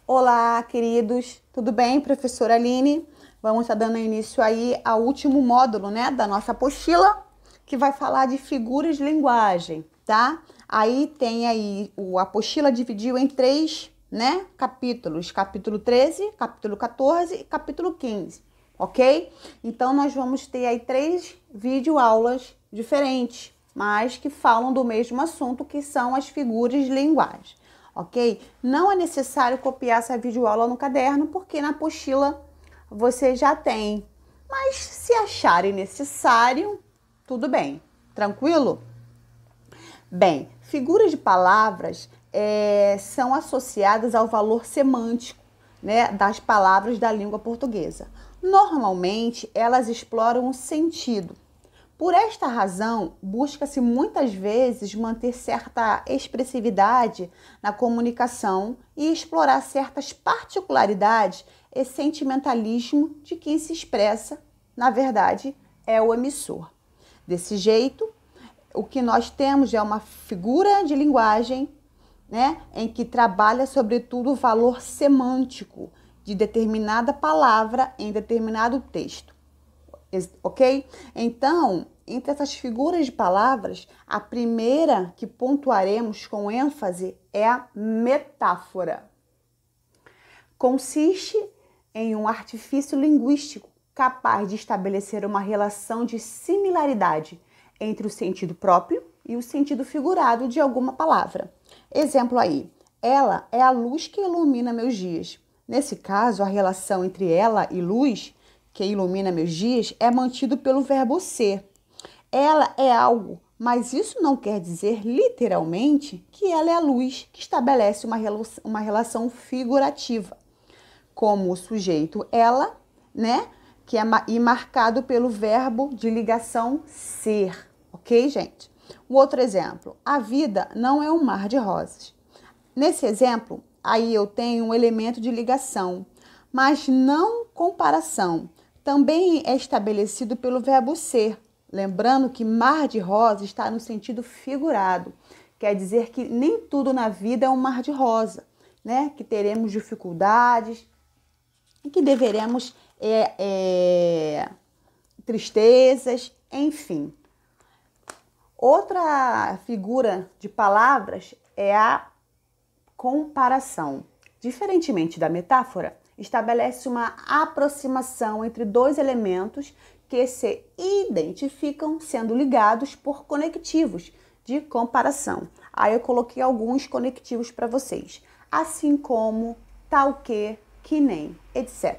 Olá, queridos, tudo bem, professora Aline? Vamos estar dando início aí ao último módulo, né, da nossa apostila, que vai falar de figuras de linguagem, tá? Aí tem aí, a apostila dividiu em três, né, capítulos, capítulo 13, capítulo 14 e capítulo 15, ok? Então, nós vamos ter aí três videoaulas diferentes, mas que falam do mesmo assunto, que são as figuras de linguagem. Ok? Não é necessário copiar essa videoaula no caderno, porque na apostila você já tem. Mas se acharem necessário, tudo bem. Tranquilo? Bem, figuras de palavras são associadas ao valor semântico, né, das palavras da língua portuguesa. Normalmente, elas exploram o sentido. Por esta razão, busca-se muitas vezes manter certa expressividade na comunicação e explorar certas particularidades e sentimentalismo de quem se expressa, na verdade, é o emissor. Desse jeito, o que nós temos é uma figura de linguagem, né, em que trabalha sobretudo o valor semântico de determinada palavra em determinado texto. Ok? Então, entre essas figuras de palavras, a primeira que pontuaremos com ênfase é a metáfora. Consiste em um artifício linguístico capaz de estabelecer uma relação de similaridade entre o sentido próprio e o sentido figurado de alguma palavra. Exemplo aí, ela é a luz que ilumina meus dias. Nesse caso, a relação entre ela e luz que ilumina meus dias é mantido pelo verbo ser. Ela é algo, mas isso não quer dizer literalmente que ela é a luz que estabelece uma relação figurativa, como o sujeito ela, né? Que é marcado pelo verbo de ligação ser, ok, gente? Um outro exemplo, a vida não é um mar de rosas. Nesse exemplo, aí eu tenho um elemento de ligação, mas não comparação. Também é estabelecido pelo verbo ser. Lembrando que mar de rosa está no sentido figurado. Quer dizer que nem tudo na vida é um mar de rosa, né? Que teremos dificuldades e que deveremos tristezas, enfim. Outra figura de palavras é a comparação. Diferentemente da metáfora, estabelece uma aproximação entre dois elementos que se identificam sendo ligados por conectivos de comparação. Aí eu coloquei alguns conectivos para vocês, assim como, tal que nem, etc.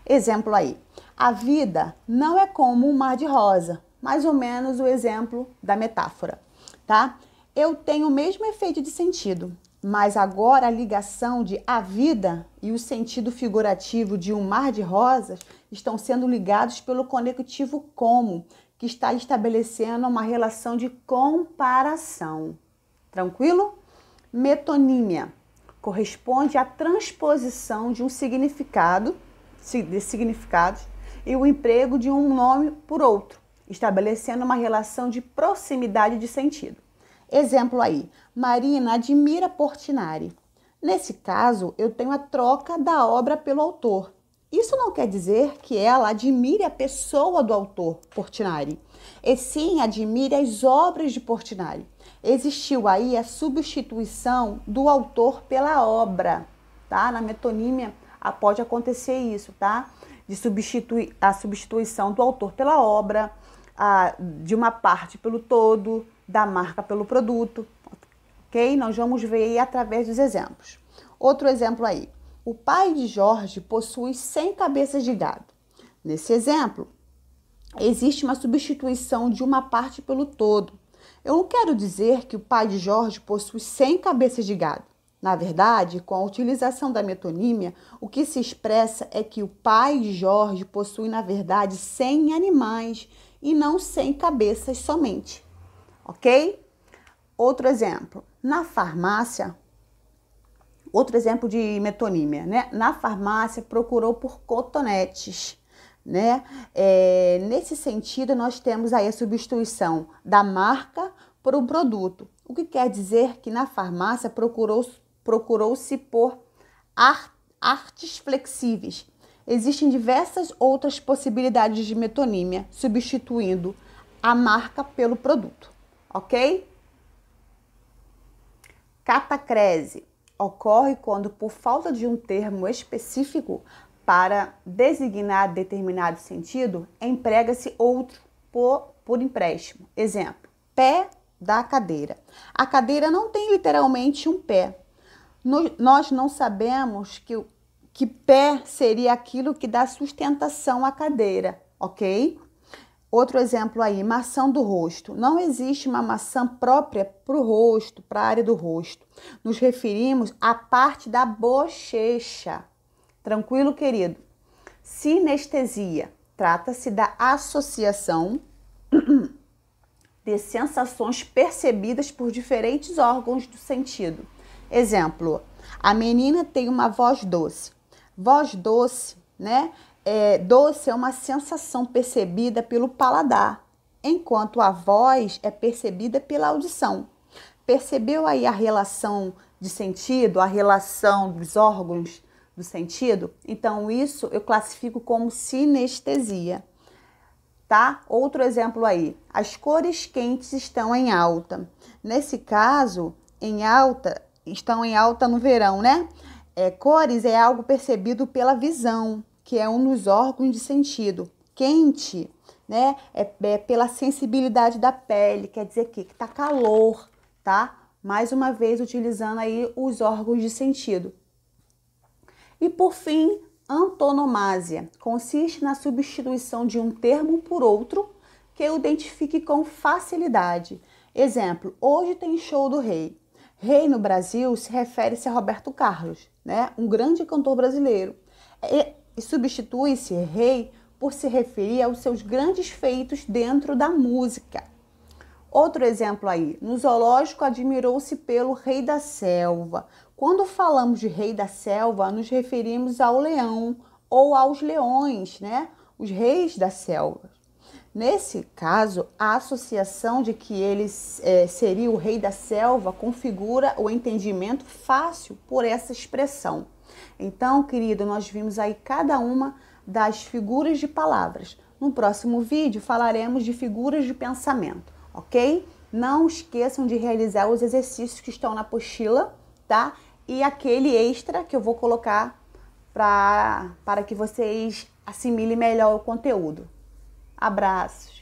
Exemplo aí, a vida não é como um mar de rosa, mais ou menos o exemplo da metáfora, tá? Eu tenho o mesmo efeito de sentido, mas agora a ligação de a vida e o sentido figurativo de um mar de rosas estão sendo ligados pelo conectivo como, que está estabelecendo uma relação de comparação. Tranquilo? Metonímia corresponde à transposição de um significado, de significados, e o emprego de um nome por outro, estabelecendo uma relação de proximidade de sentido. Exemplo aí, Marina admira Portinari. Nesse caso, eu tenho a troca da obra pelo autor. Isso não quer dizer que ela admire a pessoa do autor, Portinari, e sim admire as obras de Portinari. Existiu aí a substituição do autor pela obra, tá? Na metonímia pode acontecer isso, tá? A substituição do autor pela obra, de uma parte pelo todo, da marca pelo produto, ok? Nós vamos ver aí através dos exemplos. Outro exemplo aí. O pai de Jorge possui 100 cabeças de gado. Nesse exemplo, existe uma substituição de uma parte pelo todo. Eu não quero dizer que o pai de Jorge possui 100 cabeças de gado. Na verdade, com a utilização da metonímia, o que se expressa é que o pai de Jorge possui, na verdade, 100 animais e não 100 cabeças somente. Ok? Outro exemplo. Na farmácia, outro exemplo de metonímia, né? Na farmácia, procurou por cotonetes, né? Nesse sentido, nós temos aí a substituição da marca por um produto, o que quer dizer que na farmácia procurou-se por artes flexíveis. Existem diversas outras possibilidades de metonímia, substituindo a marca pelo produto, ok? Catacrese ocorre quando, por falta de um termo específico para designar determinado sentido, emprega-se outro por empréstimo. Exemplo, pé da cadeira. A cadeira não tem literalmente um pé. Nós não sabemos que pé seria aquilo que dá sustentação à cadeira, ok? Outro exemplo aí, maçã do rosto. Não existe uma maçã própria para o rosto, para a área do rosto. Nos referimos à parte da bochecha. Tranquilo, querido? Sinestesia. Trata-se da associação de sensações percebidas por diferentes órgãos do sentido. Exemplo, a menina tem uma voz doce. Voz doce, né? Doce é uma sensação percebida pelo paladar, enquanto a voz é percebida pela audição. Percebeu aí a relação de sentido, a relação dos órgãos do sentido? Então, isso eu classifico como sinestesia, tá? Outro exemplo aí, as cores quentes estão em alta. Nesse caso, estão em alta no verão, né? Cores é algo percebido pela visão, que é um dos órgãos de sentido. Quente, né? É pela sensibilidade da pele, quer dizer que tá calor, tá? Mais uma vez, utilizando aí os órgãos de sentido. E por fim, antonomásia. Consiste na substituição de um termo por outro que o identifique com facilidade. Exemplo, hoje tem show do Rei. Rei no Brasil se refere-se a Roberto Carlos, né? Um grande cantor brasileiro. E substitui-se rei por se referir aos seus grandes feitos dentro da música. Outro exemplo aí, no zoológico admirou-se pelo rei da selva. Quando falamos de rei da selva, nos referimos ao leão ou aos leões, né? Os reis da selva. Nesse caso, a associação de que ele seria o rei da selva configura o entendimento fácil por essa expressão. Então, querido, nós vimos aí cada uma das figuras de palavras. No próximo vídeo falaremos de figuras de pensamento, ok? Não esqueçam de realizar os exercícios que estão na apostila, tá? E aquele extra que eu vou colocar para que vocês assimilem melhor o conteúdo. Abraços!